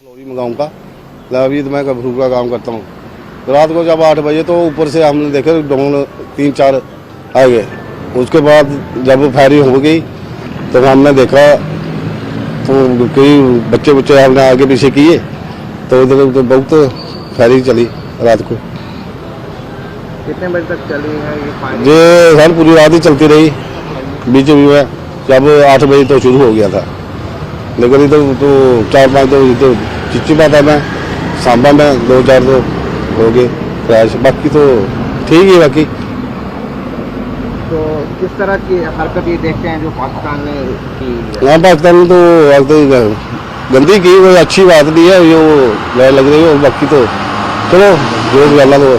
लोरी गाँव का अभी तो मैं गभरू का काम करता हूँ। रात को जब 8 बजे तो ऊपर से हमने देखे ड्रोन 3-4 आ गए। उसके बाद जब फायरिंग हो गई तो हमने देखा तो कई बच्चे हमने आगे पीछे किए तो उधर तो बहुत फायरिंग चली रात को। कितने बजे तक चली है ये फायरिंग? ये सर पूरी रात ही चलती रही। बीच में जब 8 बजे तो शुरू हो गया था, लेकिन इधर तो 4-5 तो चिचिपा था मैं सांबा में 2-4 तो हो गए क्रैश, बाकी तो ठीक ही। बाकी तो किस तरह की हरकत ये देखते हैं जो पाकिस्तान ने की है? हाँ, पाकिस्तान में तो गंदी की, कोई अच्छी बात नहीं है जो लड़ लग रही है। और बाकी तो चलो जो भी अल्लाह तो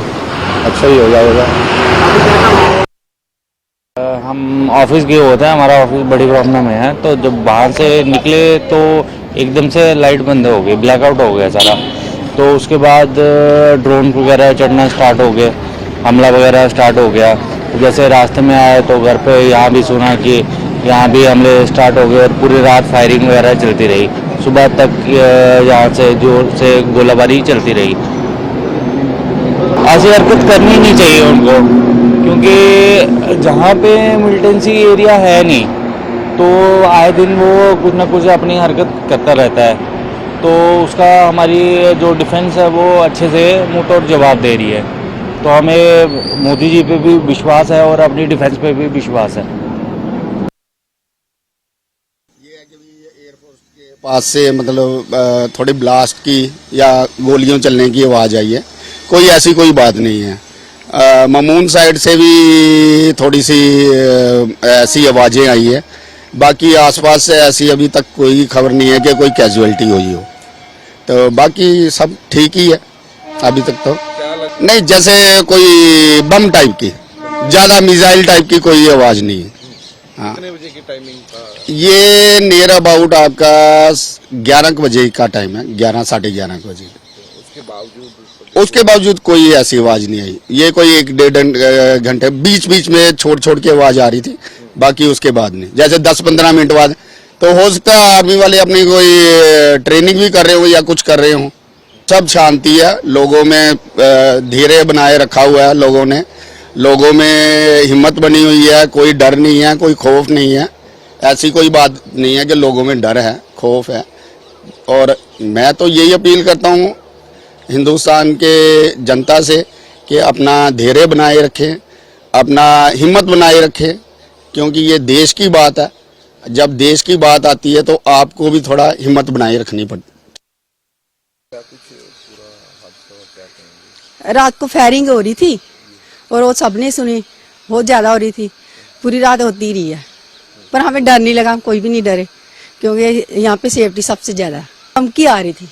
अच्छा ही हो जाएगा। हम ऑफिस गए होते हैं, हमारा ऑफिस बड़ी प्रॉब्लम में है, तो जब बाहर से निकले तो एकदम से लाइट बंद हो गई, ब्लैकआउट हो गया सारा। तो उसके बाद ड्रोन वगैरह चढ़ना स्टार्ट हो गए, हमला वगैरह स्टार्ट हो गया। जैसे रास्ते में आए तो घर पे यहाँ भी सुना कि यहाँ भी हमले स्टार्ट हो गए और पूरी रात फायरिंग वगैरह चलती रही। सुबह तक यहाँ से जोर से गोलाबारी चलती रही। ऐसी हरकत करनी नहीं चाहिए उनको, क्योंकि जहाँ पे मिलिटेंसी एरिया है नहीं तो आए दिन वो कुछ ना कुछ अपनी हरकत करता रहता है। तो उसका हमारी जो डिफेंस है वो अच्छे से मुंहतोड़ जवाब दे रही है। तो हमें मोदी जी पे भी विश्वास है और अपनी डिफेंस पे भी विश्वास है। एयरफोर्स के पास से मतलब थोड़ी ब्लास्ट की या गोलियों चलने की आवाज़ आई है, कोई ऐसी कोई बात नहीं है। ममून साइड से भी थोड़ी सी ऐसी आवाज़ें आई है, बाकी आसपास से ऐसी अभी तक कोई खबर नहीं है कि कोई कैजुअलिटी हुई हो। तो बाकी सब ठीक ही है अभी तक तो नहीं, जैसे कोई बम टाइप की, ज़्यादा मिसाइल टाइप की कोई आवाज़ नहीं है। हाँ, कितने बजे की टाइमिंग था ये? नियर अबाउट आपका 11 बजे का टाइम है, 11-11:30 बजे। उसके बावजूद कोई ऐसी आवाज़ नहीं आई। ये कोई 1-1.5 घंटे बीच बीच में छोड़ के आवाज़ आ रही थी, बाकी उसके बाद नहीं। जैसे 10-15 मिनट बाद तो हो सकता है आर्मी वाले अपनी कोई ट्रेनिंग भी कर रहे हो या कुछ कर रहे हो। सब शांति है, लोगों में धैर्य बनाए रखा हुआ है, लोगों में हिम्मत बनी हुई है, कोई डर नहीं है, कोई खौफ नहीं है। ऐसी कोई बात नहीं है कि लोगों में डर है, खौफ है। और मैं तो यही अपील करता हूँ हिंदुस्तान के जनता से कि अपना धैर्य बनाए रखें, अपना हिम्मत बनाए रखें, क्योंकि ये देश की बात है। जब देश की बात आती है तो आपको भी थोड़ा हिम्मत बनाए रखनी पड़ती। रात को फायरिंग हो रही थी और वो सबने सुनी, बहुत ज़्यादा हो रही थी, पूरी रात होती रही है, पर हमें डर नहीं लगा, कोई भी नहीं डरे, क्योंकि यहाँ पे सेफ्टी सबसे ज़्यादा है। धमकी आ रही थी।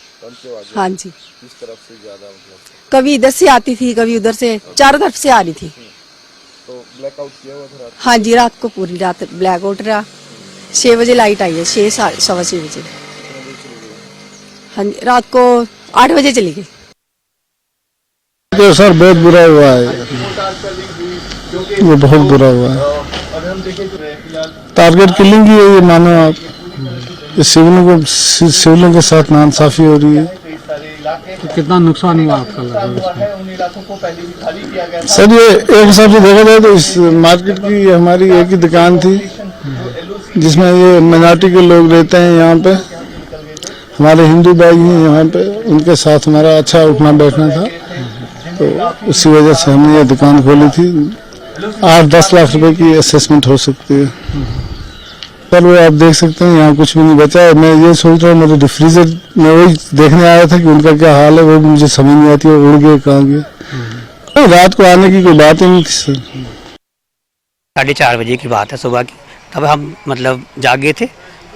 हाँ जी। किस तरफ से ज़्यादा मतलब? कभी इधर से आती थी, कभी उधर से, चारों तरफ से आ रही थी। तो ब्लैकआउट किया हुआ था रात? हाँ जी, रात को पूरी रात ब्लैकआउट रहा। 6 बजे लाइट आई है, 6-6:15 बजे। हाँ जी, रात को 8 बजे चली गई। तो सर बहुत बुरा हुआ है, ये बहुत बुरा हुआ है। टारगेट किलिंग ही है ये, मानो आप। सिविलों के साथ नाइंसाफी हो रही है। तो कितना नुकसान हुआ आपका लगभग? सर ये एक हिसाब से देखा जाए तो इस मार्केट की हमारी एक ही दुकान थी जिसमें ये मिनाटी के लोग रहते हैं यहाँ पे, हमारे हिंदू भाई हैं यहाँ पे, उनके साथ हमारा अच्छा उठना बैठना था। तो उसी वजह से हमने ये दुकान खोली थी। 8-10 लाख रुपए की असेसमेंट हो सकती है। पर वो आप देख सकते हैं यहाँ कुछ भी नहीं बचा है। मैं ये सोच रहा हूँ, मेरे डिफ्रीजर में वही देखने आया था कि उनका क्या हाल है, वो भी मुझे समझ नहीं आती है, उड़ गए कहाँ गए। तो रात को आने की कोई बात ही नहीं थी सर। 4:30 बजे की बात है सुबह की। तब हम मतलब जागे थे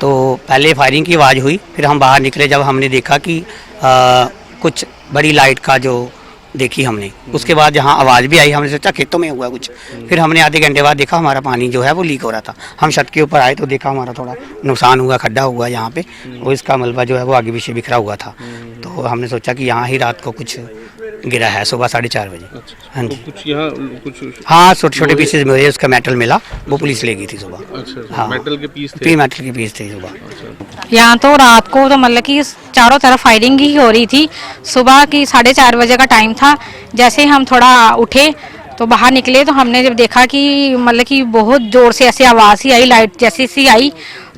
तो पहले फायरिंग की आवाज़ हुई, फिर हम बाहर निकले। जब हमने देखा कि कुछ बड़ी लाइट का जो देखी हमने, उसके बाद जहाँ आवाज़ भी आई हमने सोचा खेतों में हुआ कुछ। फिर हमने आधे घंटे बाद देखा हमारा पानी जो है वो लीक हो रहा था। हम छत के ऊपर आए तो देखा हमारा थोड़ा नुकसान हुआ, खड्डा हुआ यहाँ पे, और इसका मलबा जो है वो आगे पीछे बिखरा हुआ था। तो हमने सोचा कि यहाँ ही रात को कुछ गिरा है सुबह 4:30 बजे। हाँ तो जी, कुछ यहाँ कुछ हाँ छोटे छोटे पीसेज मिले, उसका मेटल मिला, वो पुलिस ले गई थी सुबह। अच्छा हाँ। मेटल के पीस थे। प्री मेटल के पीस थे सुबह। यहाँ तो रात को तो मतलब कि चारों तरफ फायरिंग ही हो रही थी। सुबह की 4:30 बजे का टाइम था। जैसे हम थोड़ा उठे तो बाहर निकले तो हमने जब देखा कि मतलब कि बहुत जोर से ऐसी आवाज़ ही आई, लाइट जैसी सी आई,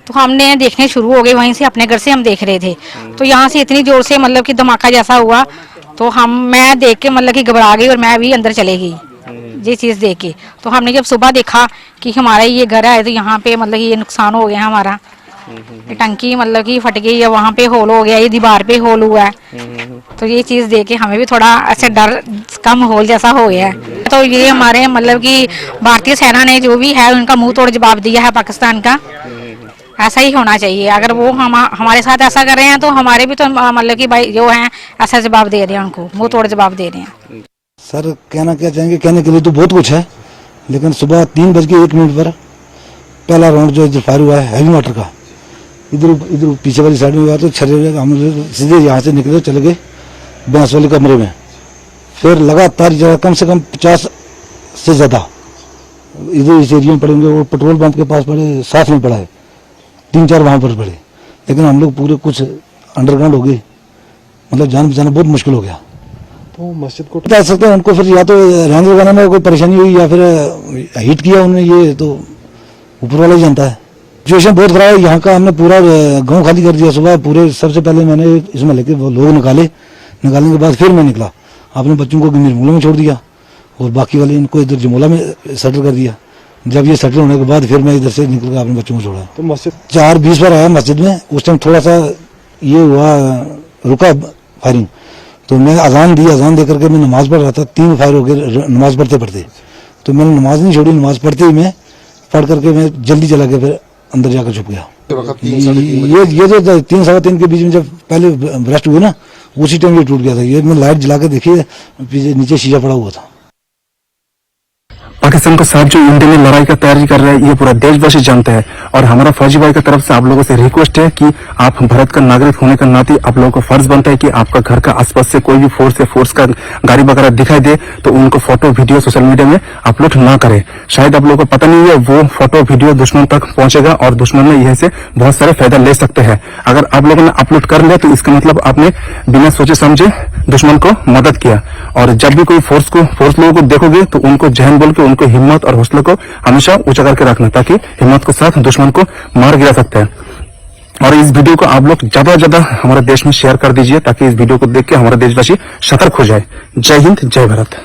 तो हमने देखने शुरू हो गए। वहीं से अपने घर से हम देख रहे थे, तो यहाँ से इतनी जोर से मतलब कि धमाका जैसा हुआ, तो मैं देख के मतलब कि घबरा गई और मैं भी अंदर चले गई ये चीज़ देख के। तो हमने जब सुबह देखा कि हमारा ये घर है, तो यहाँ पे मतलब कि ये नुकसान हो गया हमारा, ये टंकी मतलब कि फट गई है, वहाँ पे होल हो गया, ये दीवार पे होल हुआ है। तो ये चीज़ देख के हमें भी थोड़ा ऐसे डर का माहौल जैसा हो गया है। तो ये हमारे मतलब कि भारतीय सेना ने जो भी है उनका मुंह तोड़ जवाब दिया है पाकिस्तान का। ऐसा ही होना चाहिए। अगर वो हमारे साथ ऐसा कर रहे हैं तो हमारे भी तो मतलब कि भाई जो हैं ऐसा जवाब दे रहे हैं, उनको मुंह तोड़ जवाब दे रहे हैं। सर कहना क्या चाहेंगे, कहने के लिए तो बहुत कुछ है, लेकिन सुबह 3:01 पर पहला राउंड जो फायर हुआ है हैवी वाटर का, इधर पीछे वाली साइड में हुआ, तो छरे हम सीधे यहाँ से निकले, चले गए भैंस वाले कमरे में। फिर लगातार कम से कम 50 से ज़्यादा इधर इस एरिया में पड़ेंगे, वो पेट्रोल पंप के पास पड़े, साथ में पड़ा है, 3-4 वहाँ पर पड़े। लेकिन हम लोग पूरे कुछ अंडरग्राउंड हो गए, मतलब जान बचाना बहुत मुश्किल हो गया। तो मस्जिद को बता सकते हैं उनको, फिर या तो रहने लगाने में कोई परेशानी हुई या फिर हिट किया उन्होंने, ये तो ऊपर वाला ही जानता है। सिचुएशन बहुत खराब है यहाँ का। हमने पूरा गांव खाली कर दिया सुबह पूरे। सबसे पहले मैंने इसमें लेके वो लोग निकालने के बाद फिर मैं निकला, अपने बच्चों को निर्मूला में छोड़ दिया और बाकी वाले इनको इधर जमोला में सेटल कर दिया। जब ये सेटल होने के बाद फिर मैं इधर से निकल कर अपने बच्चों को छोड़ा। तो मस्जिद 4:20 पर आया मस्जिद में, उस टाइम थोड़ा सा ये हुआ, रुका फायरिंग, तो मैं अजान दे करके मैं नमाज पढ़ रहा था। 3 फायर हो गए नमाज पढ़ते, तो मैंने नमाज नहीं छोड़ी, नमाज पढ़ते ही मैं पढ़ करके मैं जल्दी चला गया, फिर अंदर जाकर छुप गया। ये जो 3-3:15 के बीच में जब पहले ब्रस्ट हुए ना, उसी टाइम ये टूट गया था। ये मैं लाइट जला के देखी, पीछे नीचे शीशा पड़ा हुआ था। पाकिस्तान के साथ जो इंडिया में लड़ाई का तैयारी कर रहे हैं, ये पूरा देशवासी जानते हैं। और हमारा फौजी भाई की तरफ से आप लोगों से रिक्वेस्ट है कि आप भारत का नागरिक होने के नाते आप लोगों को फर्ज बनता है कि आपका घर का आसपास से कोई भी फोर्स का गाड़ी वगैरह दिखाई दे तो उनको फोटो वीडियो सोशल मीडिया में अपलोड ना करें। शायद आप लोगों को पता नहीं है, वो फोटो वीडियो दुश्मन तक पहुंचेगा और दुश्मन में यह से बहुत सारे फायदा ले सकते हैं। अगर आप लोगों ने अपलोड कर लिया तो इसका मतलब आपने बिना सोचे समझे दुश्मन को मदद किया। और जब भी कोई फोर्स लोगों को देखोगे तो उनको जहन बोल के उनको हिम्मत और हौसले को हमेशा ऊंचा करके रखना, ताकि हिम्मत के साथ दुश्मन को मार गिरा सकते हैं। और इस वीडियो को आप लोग ज्यादा हमारे देश में शेयर कर दीजिए, ताकि इस वीडियो को देख के हमारा देशवासी सतर्क हो जाए। जय हिंद, जय भारत।